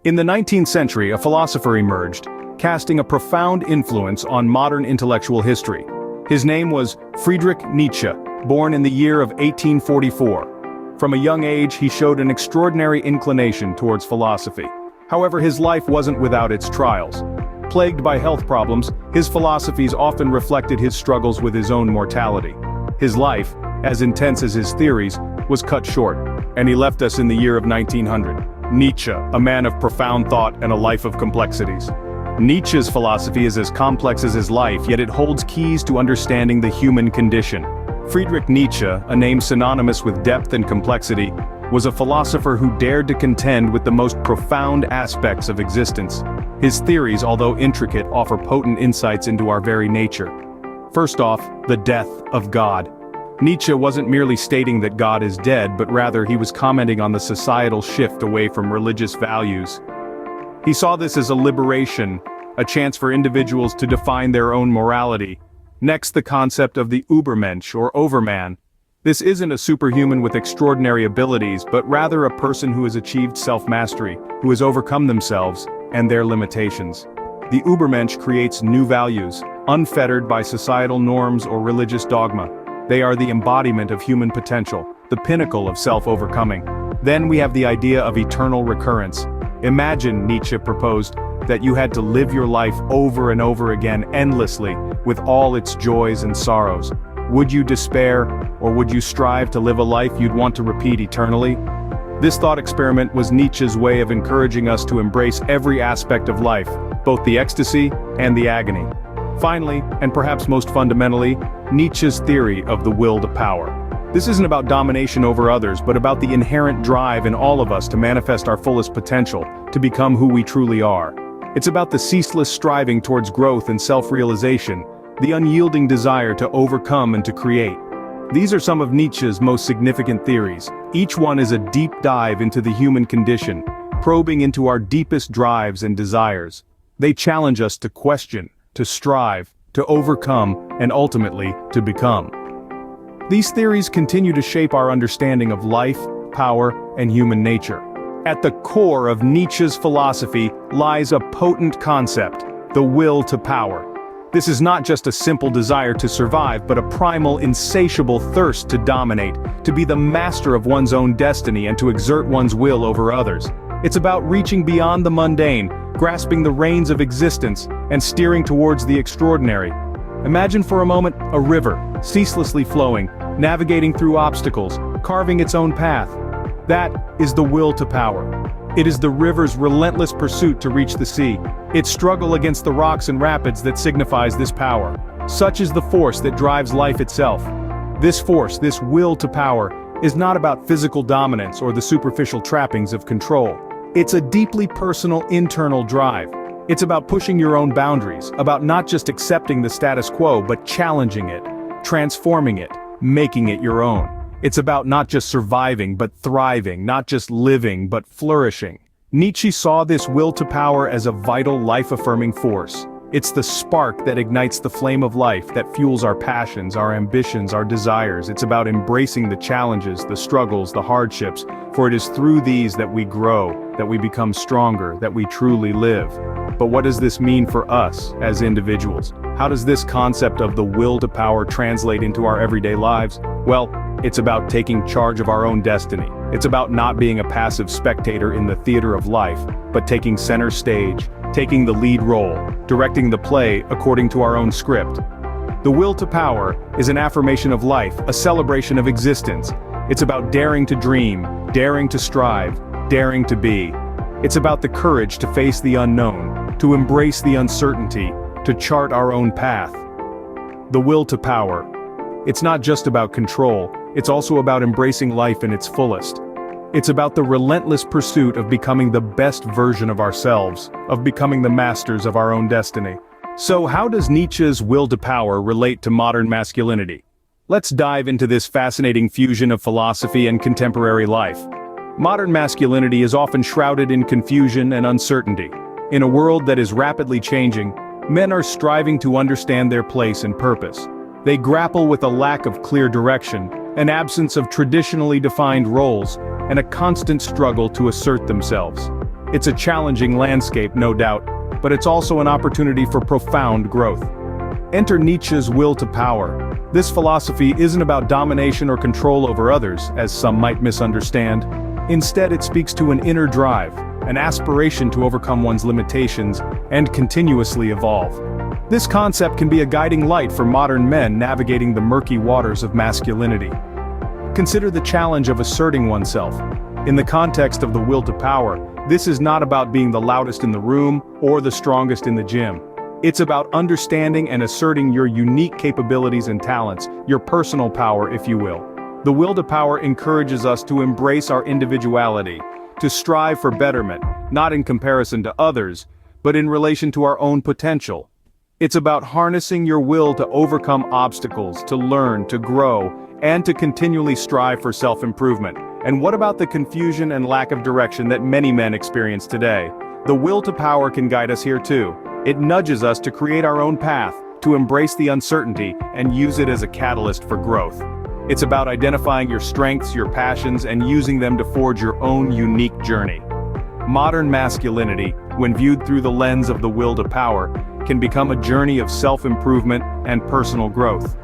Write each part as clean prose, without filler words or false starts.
In the 19th century, a philosopher emerged, casting a profound influence on modern intellectual history. His name was Friedrich Nietzsche, born in the year of 1844. From a young age, he showed an extraordinary inclination towards philosophy. However, his life wasn't without its trials. Plagued by health problems, his philosophies often reflected his struggles with his own mortality. His life, as intense as his theories, was cut short, and he left us in the year of 1900. Nietzsche, a man of profound thought and a life of complexities. Nietzsche's philosophy is as complex as his life, yet it holds keys to understanding the human condition. Friedrich Nietzsche, a name synonymous with depth and complexity, was a philosopher who dared to contend with the most profound aspects of existence. His theories, although intricate, offer potent insights into our very nature. First off, the death of God. Nietzsche wasn't merely stating that God is dead, but rather he was commenting on the societal shift away from religious values. He saw this as a liberation, a chance for individuals to define their own morality. Next, the concept of the Übermensch, or overman. This isn't a superhuman with extraordinary abilities, but rather a person who has achieved self-mastery, who has overcome themselves and their limitations. The Übermensch creates new values, unfettered by societal norms or religious dogma. They are the embodiment of human potential, the pinnacle of self-overcoming. Then we have the idea of eternal recurrence. Imagine, Nietzsche proposed, that you had to live your life over and over again endlessly, with all its joys and sorrows. Would you despair, or would you strive to live a life you'd want to repeat eternally? This thought experiment was Nietzsche's way of encouraging us to embrace every aspect of life, both the ecstasy and the agony. Finally, and perhaps most fundamentally, Nietzsche's theory of the will to power. This isn't about domination over others, but about the inherent drive in all of us to manifest our fullest potential, to become who we truly are. It's about the ceaseless striving towards growth and self-realization, the unyielding desire to overcome and to create. These are some of Nietzsche's most significant theories. Each one is a deep dive into the human condition, probing into our deepest drives and desires. They challenge us to question, to strive, to overcome, and ultimately, to become. These theories continue to shape our understanding of life, power, and human nature. At the core of Nietzsche's philosophy lies a potent concept, the will to power. This is not just a simple desire to survive, but a primal, insatiable thirst to dominate, to be the master of one's own destiny and to exert one's will over others. It's about reaching beyond the mundane, grasping the reins of existence, and steering towards the extraordinary. Imagine for a moment a river, ceaselessly flowing, navigating through obstacles, carving its own path. That is the will to power. It is the river's relentless pursuit to reach the sea, its struggle against the rocks and rapids that signifies this power. Such is the force that drives life itself. This force, this will to power, is not about physical dominance or the superficial trappings of control. It's a deeply personal internal drive. It's about pushing your own boundaries, about not just accepting the status quo but challenging it, transforming it, making it your own. It's about not just surviving but thriving, not just living but flourishing. Nietzsche saw this will to power as a vital life-affirming force. It's the spark that ignites the flame of life, that fuels our passions, our ambitions, our desires. It's about embracing the challenges, the struggles, the hardships, for it is through these that we grow, that we become stronger, that we truly live. But what does this mean for us as individuals? How does this concept of the will to power translate into our everyday lives? Well, it's about taking charge of our own destiny. It's about not being a passive spectator in the theater of life, but taking center stage, taking the lead role, directing the play according to our own script. The will to power is an affirmation of life, a celebration of existence. It's about daring to dream, daring to strive, daring to be. It's about the courage to face the unknown, to embrace the uncertainty, to chart our own path. The will to power. It's not just about control, it's also about embracing life in its fullest. It's about the relentless pursuit of becoming the best version of ourselves, of becoming the masters of our own destiny. So how does Nietzsche's will to power relate to modern masculinity? Let's dive into this fascinating fusion of philosophy and contemporary life. Modern masculinity is often shrouded in confusion and uncertainty. In a world that is rapidly changing, men are striving to understand their place and purpose. They grapple with a lack of clear direction, an absence of traditionally defined roles, and a constant struggle to assert themselves. It's a challenging landscape, no doubt, but it's also an opportunity for profound growth. Enter Nietzsche's will to power. This philosophy isn't about domination or control over others, as some might misunderstand. Instead, it speaks to an inner drive, an aspiration to overcome one's limitations and continuously evolve. This concept can be a guiding light for modern men navigating the murky waters of masculinity. Consider the challenge of asserting oneself. In the context of the will to power, this is not about being the loudest in the room or the strongest in the gym. It's about understanding and asserting your unique capabilities and talents, your personal power, if you will. The will to power encourages us to embrace our individuality, to strive for betterment, not in comparison to others, but in relation to our own potential. It's about harnessing your will to overcome obstacles, to learn, to grow, and to continually strive for self-improvement. And what about the confusion and lack of direction that many men experience today? The will to power can guide us here too. It nudges us to create our own path, to embrace the uncertainty, and use it as a catalyst for growth. It's about identifying your strengths, your passions, and using them to forge your own unique journey. Modern masculinity, when viewed through the lens of the will to power, can become a journey of self-improvement and personal growth.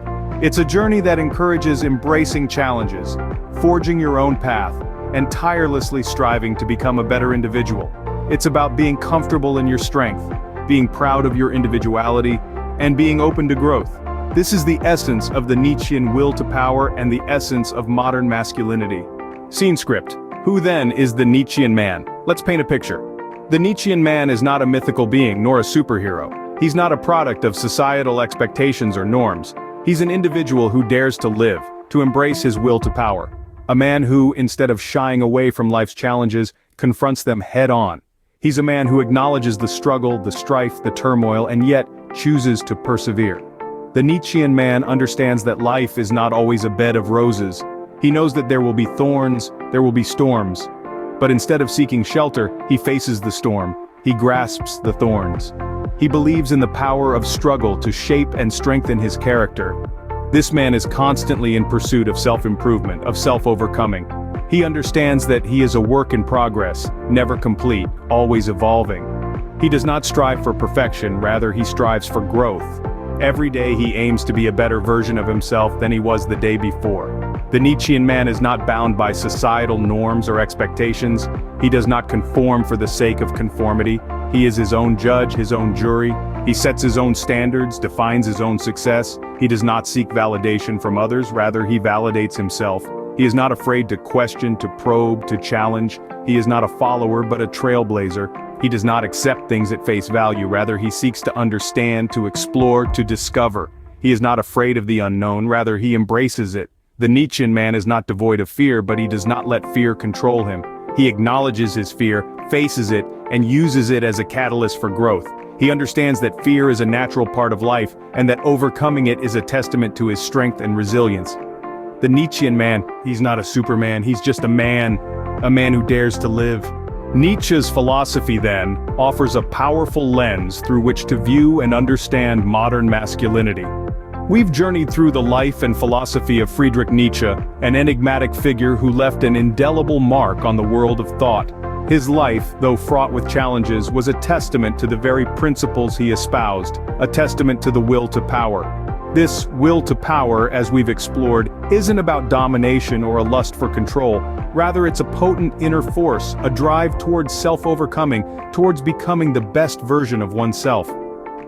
It's a journey that encourages embracing challenges, forging your own path, and tirelessly striving to become a better individual. It's about being comfortable in your strength, being proud of your individuality, and being open to growth. This is the essence of the Nietzschean will to power and the essence of modern masculinity. Scene script. Who then is the Nietzschean man? Let's paint a picture. The Nietzschean man is not a mythical being nor a superhero. He's not a product of societal expectations or norms. He's an individual who dares to live, to embrace his will to power. A man who, instead of shying away from life's challenges, confronts them head-on. He's a man who acknowledges the struggle, the strife, the turmoil, and yet chooses to persevere. The Nietzschean man understands that life is not always a bed of roses. He knows that there will be thorns, there will be storms. But instead of seeking shelter, he faces the storm. He grasps the thorns. He believes in the power of struggle to shape and strengthen his character. This man is constantly in pursuit of self-improvement, of self-overcoming. He understands that he is a work in progress, never complete, always evolving. He does not strive for perfection, rather he strives for growth. Every day he aims to be a better version of himself than he was the day before. The Nietzschean man is not bound by societal norms or expectations. He does not conform for the sake of conformity. He is his own judge, his own jury. He sets his own standards, defines his own success. He does not seek validation from others, rather he validates himself. He is not afraid to question, to probe, to challenge. He is not a follower but a trailblazer. He does not accept things at face value, rather he seeks to understand, to explore, to discover. He is not afraid of the unknown, rather he embraces it. The Nietzschean man is not devoid of fear, but he does not let fear control him. He acknowledges his fear, faces it, and uses it as a catalyst for growth. He understands that fear is a natural part of life, and that overcoming it is a testament to his strength and resilience. The Nietzschean man, he's not a superman, he's just a man who dares to live. Nietzsche's philosophy, then, offers a powerful lens through which to view and understand modern masculinity. We've journeyed through the life and philosophy of Friedrich Nietzsche, an enigmatic figure who left an indelible mark on the world of thought. His life, though fraught with challenges, was a testament to the very principles he espoused, a testament to the will to power. This will to power, as we've explored, isn't about domination or a lust for control. Rather, it's a potent inner force, a drive towards self-overcoming, towards becoming the best version of oneself.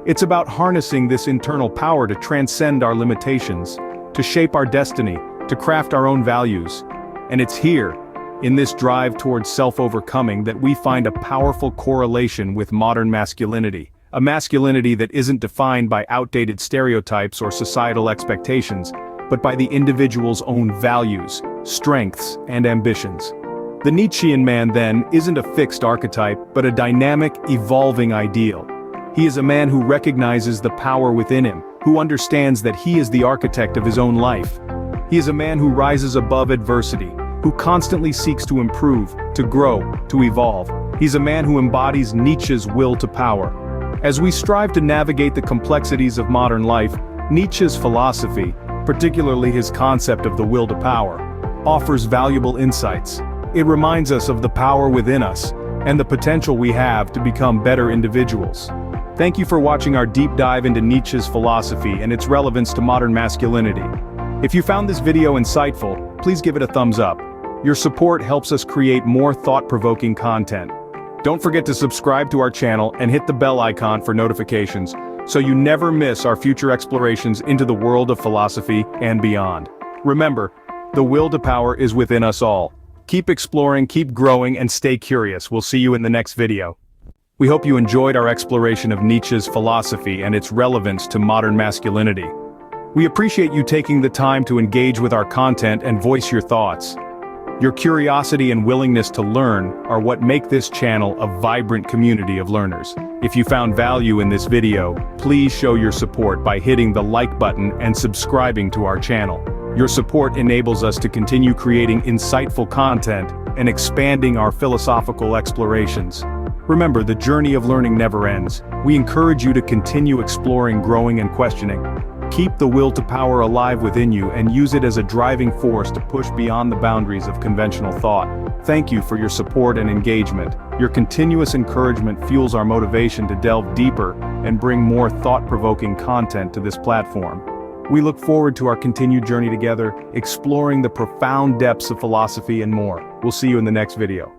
It's about harnessing this internal power to transcend our limitations, to shape our destiny, to craft our own values. And it's here, in this drive towards self-overcoming, that we find a powerful correlation with modern masculinity. A masculinity that isn't defined by outdated stereotypes or societal expectations, but by the individual's own values, strengths, and ambitions. The Nietzschean man, then, isn't a fixed archetype, but a dynamic, evolving ideal. He is a man who recognizes the power within him, who understands that he is the architect of his own life. He is a man who rises above adversity, who constantly seeks to improve, to grow, to evolve. He's a man who embodies Nietzsche's will to power. As we strive to navigate the complexities of modern life, Nietzsche's philosophy, particularly his concept of the will to power, offers valuable insights. It reminds us of the power within us, and the potential we have to become better individuals. Thank you for watching our deep dive into Nietzsche's philosophy and its relevance to modern masculinity. If you found this video insightful, please give it a thumbs up. Your support helps us create more thought-provoking content. Don't forget to subscribe to our channel and hit the bell icon for notifications, so you never miss our future explorations into the world of philosophy and beyond. Remember, the will to power is within us all. Keep exploring, keep growing, and stay curious. We'll see you in the next video. We hope you enjoyed our exploration of Nietzsche's philosophy and its relevance to modern masculinity. We appreciate you taking the time to engage with our content and voice your thoughts. Your curiosity and willingness to learn are what make this channel a vibrant community of learners. If you found value in this video, please show your support by hitting the like button and subscribing to our channel. Your support enables us to continue creating insightful content and expanding our philosophical explorations. Remember, the journey of learning never ends. We encourage you to continue exploring, growing, and questioning. Keep the will to power alive within you and use it as a driving force to push beyond the boundaries of conventional thought. Thank you for your support and engagement. Your continuous encouragement fuels our motivation to delve deeper and bring more thought-provoking content to this platform. We look forward to our continued journey together, exploring the profound depths of philosophy and more. We'll see you in the next video.